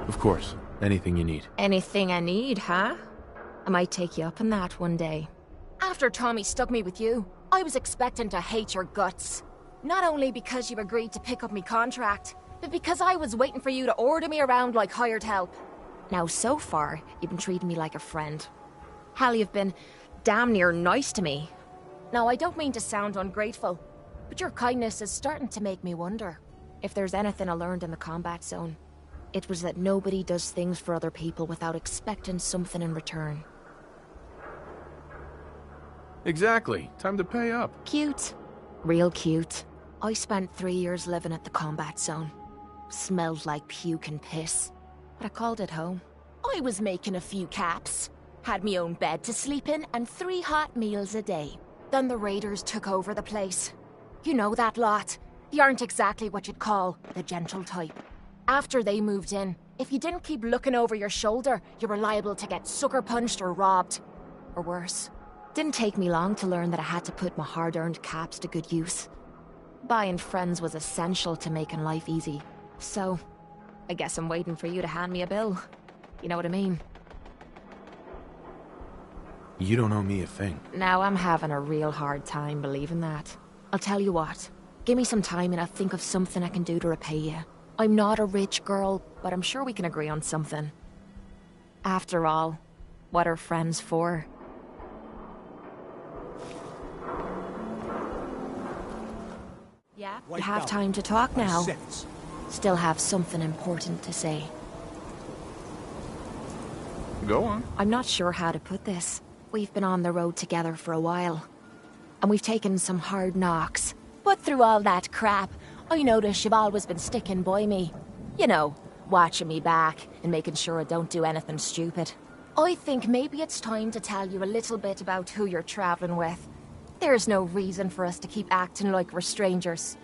Of course. Anything you need. Anything I need, huh? I might take you up on that one day. After Tommy stuck me with you, I was expecting to hate your guts. Not only because you agreed to pick up me contract, but because I was waiting for you to order me around like hired help. Now, so far, you've been treating me like a friend. Hell, you've been damn near nice to me. Now, I don't mean to sound ungrateful, but your kindness is starting to make me wonder. If there's anything I learned in the combat zone, it was that nobody does things for other people without expecting something in return. Exactly. Time to pay up. Cute. Real cute. I spent 3 years living at the combat zone. Smelled like puke and piss. But I called it home. I was making a few caps. Had me own bed to sleep in and 3 hot meals a day. Then the raiders took over the place. You know that lot. They aren't exactly what you'd call the gentle type. After they moved in, if you didn't keep looking over your shoulder, you were liable to get sucker punched or robbed. Or worse. Didn't take me long to learn that I had to put my hard-earned caps to good use. Buying friends was essential to making life easy. So, I guess I'm waiting for you to hand me a bill. You know what I mean? You don't owe me a thing. Now I'm having a real hard time believing that. I'll tell you what. Give me some time and I'll think of something I can do to repay you. I'm not a rich girl, but I'm sure we can agree on something. After all, what are friends for? Yeah, you have time to talk now. Still have something important to say. Go on. I'm not sure how to put this. We've been on the road together for a while. And we've taken some hard knocks. But through all that crap, I notice you've always been sticking by me. You know, watching me back and making sure I don't do anything stupid. I think maybe it's time to tell you a little bit about who you're traveling with. There's no reason for us to keep acting like we're strangers.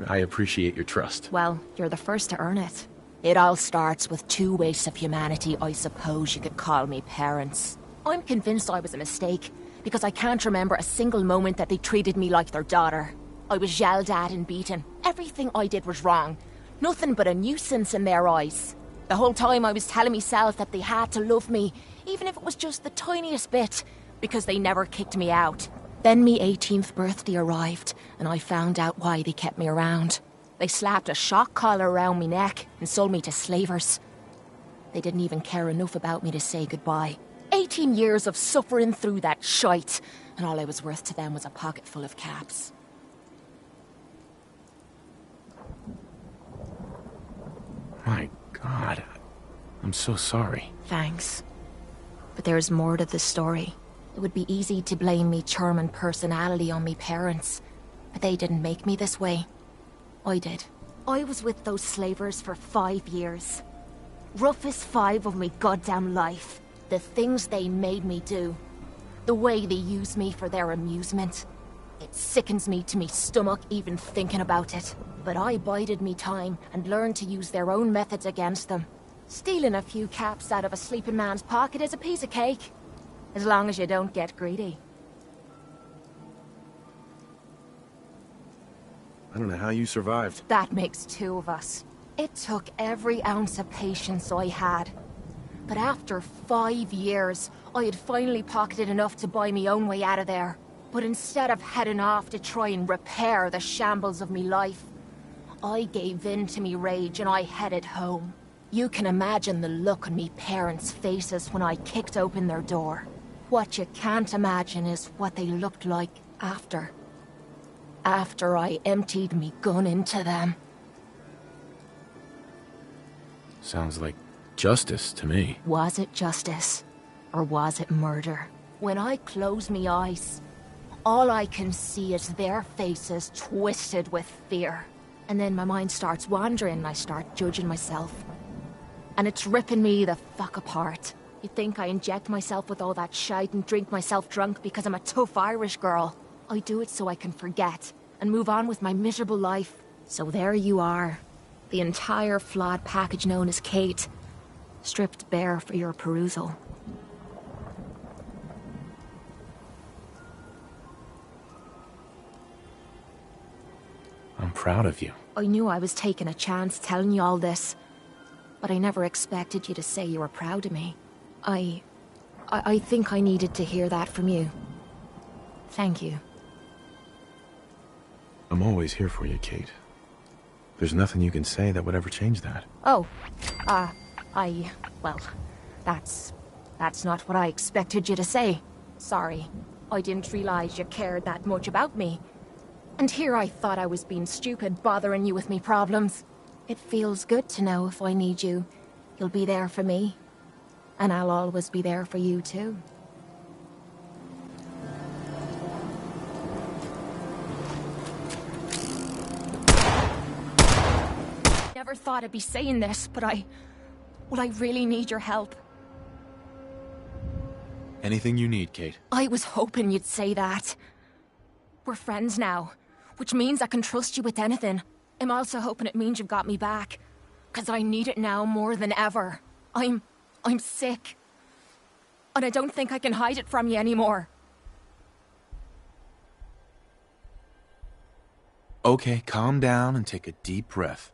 I appreciate your trust. Well, you're the first to earn it. It all starts with 2 wastes of humanity I suppose you could call me parents. I'm convinced I was a mistake, because I can't remember a single moment that they treated me like their daughter. I was yelled at and beaten. Everything I did was wrong. Nothing but a nuisance in their eyes. The whole time I was telling myself that they had to love me, even if it was just the tiniest bit, because they never kicked me out. Then me 18th birthday arrived, and I found out why they kept me around. They slapped a shock collar around me neck and sold me to slavers. They didn't even care enough about me to say goodbye. 18 years of suffering through that shite, and all I was worth to them was a pocket full of caps. My God. I'm so sorry. Thanks. But there's more to the story. It would be easy to blame me charming personality on me parents, but they didn't make me this way. I did. I was with those slavers for 5 years. Roughest 5 of me goddamn life. The things they made me do. The way they used me for their amusement. It sickens me to me stomach even thinking about it. But I bided me time and learned to use their own methods against them. Stealing a few caps out of a sleeping man's pocket is a piece of cake. As long as you don't get greedy. I don't know how you survived. That makes 2 of us. It took every ounce of patience I had. But after 5 years, I had finally pocketed enough to buy me own way out of there. But instead of heading off to try and repair the shambles of me life, I gave in to me rage and I headed home. You can imagine the look on me parents' faces when I kicked open their door. What you can't imagine is what they looked like after. After I emptied me gun into them. Sounds like justice to me. Was it justice? Or was it murder? When I close me eyes, all I can see is their faces twisted with fear. And then my mind starts wandering and I start judging myself. And it's ripping me the fuck apart. You think I inject myself with all that shite and drink myself drunk because I'm a tough Irish girl. I do it so I can forget and move on with my miserable life. So there you are. The entire flawed package known as Cait. Stripped bare for your perusal. I'm proud of you. I knew I was taking a chance telling you all this, but I never expected you to say you were proud of me. I think I needed to hear that from you. Thank you. I'm always here for you, Cait. There's nothing you can say that would ever change that. Oh, well, that's not what I expected you to say. Sorry, I didn't realize you cared that much about me. And here I thought I was being stupid, bothering you with me problems. It feels good to know if I need you, you'll be there for me. And I'll always be there for you, too. Never thought I'd be saying this, but I really need your help. Anything you need, Cait. I was hoping you'd say that. We're friends now, which means I can trust you with anything. I'm also hoping it means you've got me back, 'cause I need it now more than ever. I'm sick. And I don't think I can hide it from you anymore. Okay, calm down and take a deep breath.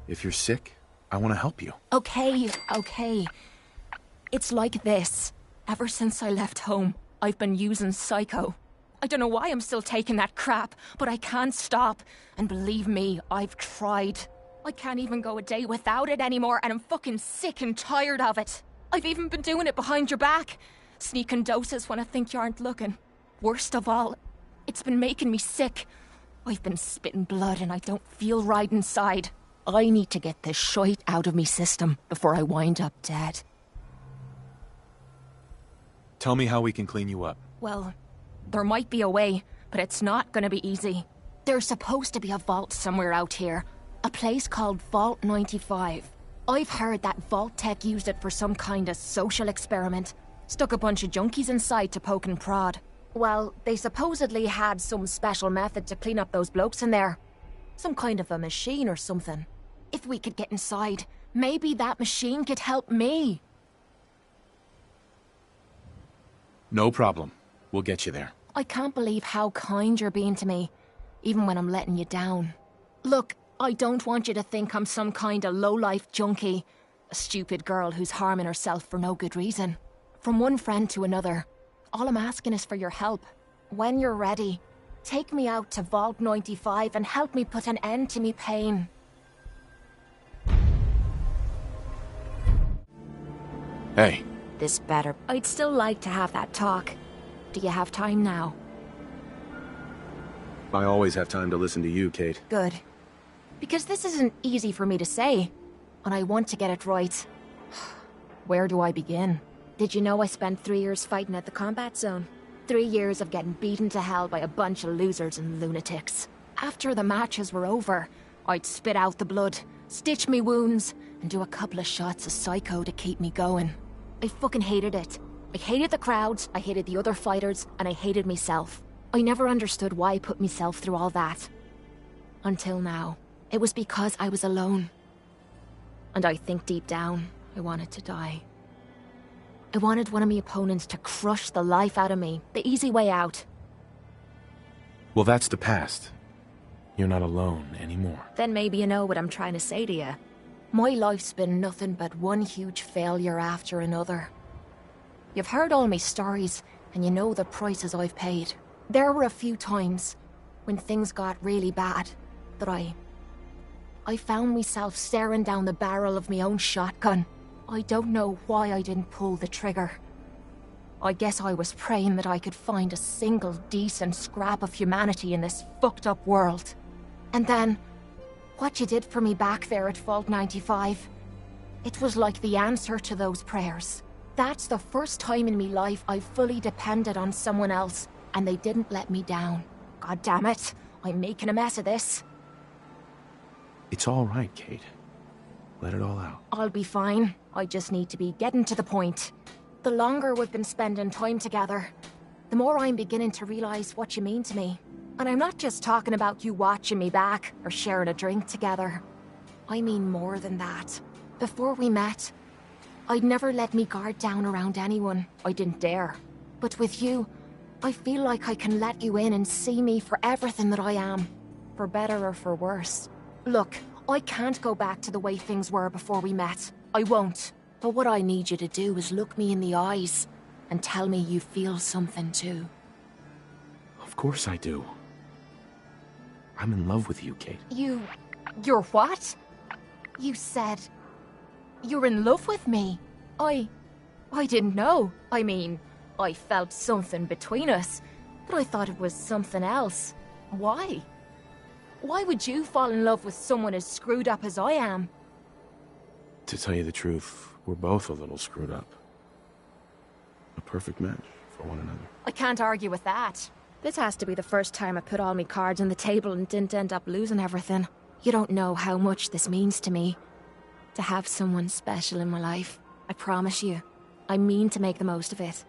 If you're sick, I want to help you. Okay. It's like this. Ever since I left home, I've been using Psycho. I don't know why I'm still taking that crap, but I can't stop. And believe me, I've tried. I can't even go a day without it anymore, and I'm fucking sick and tired of it. I've even been doing it behind your back. Sneaking doses when I think you aren't looking. Worst of all, it's been making me sick. I've been spitting blood and I don't feel right inside. I need to get this shite out of me system before I wind up dead. Tell me how we can clean you up. Well, there might be a way, but it's not gonna be easy. There's supposed to be a vault somewhere out here. A place called Vault 95. I've heard that Vault Tech used it for some kind of social experiment. Stuck a bunch of junkies inside to poke and prod. Well, they supposedly had some special method to clean up those blokes in there. Some kind of a machine or something. If we could get inside, maybe that machine could help me. No problem. We'll get you there. I can't believe how kind you're being to me, even when I'm letting you down. Look, I don't want you to think I'm some kind of low-life junkie. A stupid girl who's harming herself for no good reason. From one friend to another, all I'm asking is for your help. When you're ready, take me out to Vault 95 and help me put an end to me pain. Hey. This better. I'd still like to have that talk. Do you have time now? I always have time to listen to you, Cait. Good. Because this isn't easy for me to say, and I want to get it right. Where do I begin? Did you know I spent 3 years fighting at the combat zone? 3 years of getting beaten to hell by a bunch of losers and lunatics. After the matches were over, I'd spit out the blood, stitch me wounds, and do a couple of shots of Psycho to keep me going. I fucking hated it. I hated the crowds, I hated the other fighters, and I hated myself. I never understood why I put myself through all that. Until now. It was because I was alone. And I think deep down, I wanted to die. I wanted one of my opponents to crush the life out of me, the easy way out. Well, that's the past. You're not alone anymore. Then maybe you know what I'm trying to say to you. My life's been nothing but one huge failure after another. You've heard all my stories, and you know the prices I've paid. There were a few times, when things got really bad, that I found myself staring down the barrel of my own shotgun. I don't know why I didn't pull the trigger. I guess I was praying that I could find a single decent scrap of humanity in this fucked up world. And then, what you did for me back there at Vault 95, it was like the answer to those prayers. That's the first time in me life I've fully depended on someone else, and they didn't let me down. God damn it, I'm making a mess of this. It's all right, Cait. Let it all out. I'll be fine. I just need to be getting to the point. The longer we've been spending time together, the more I'm beginning to realize what you mean to me. And I'm not just talking about you watching me back or sharing a drink together. I mean more than that. Before we met, I'd never let me guard down around anyone. I didn't dare. But with you, I feel like I can let you in and see me for everything that I am. for better or for worse. Look, I can't go back to the way things were before we met. I won't. But what I need you to do is look me in the eyes and tell me you feel something too. Of course I do. I'm in love with you, Cait. You're what? You said you're in love with me. I didn't know. I mean, I felt something between us, but I thought it was something else. Why? Why would you fall in love with someone as screwed up as I am? To tell you the truth, we're both a little screwed up. A perfect match for one another. I can't argue with that. This has to be the first time I put all my cards on the table and didn't end up losing everything. You don't know how much this means to me. To have someone special in my life. I promise you. I mean to make the most of it.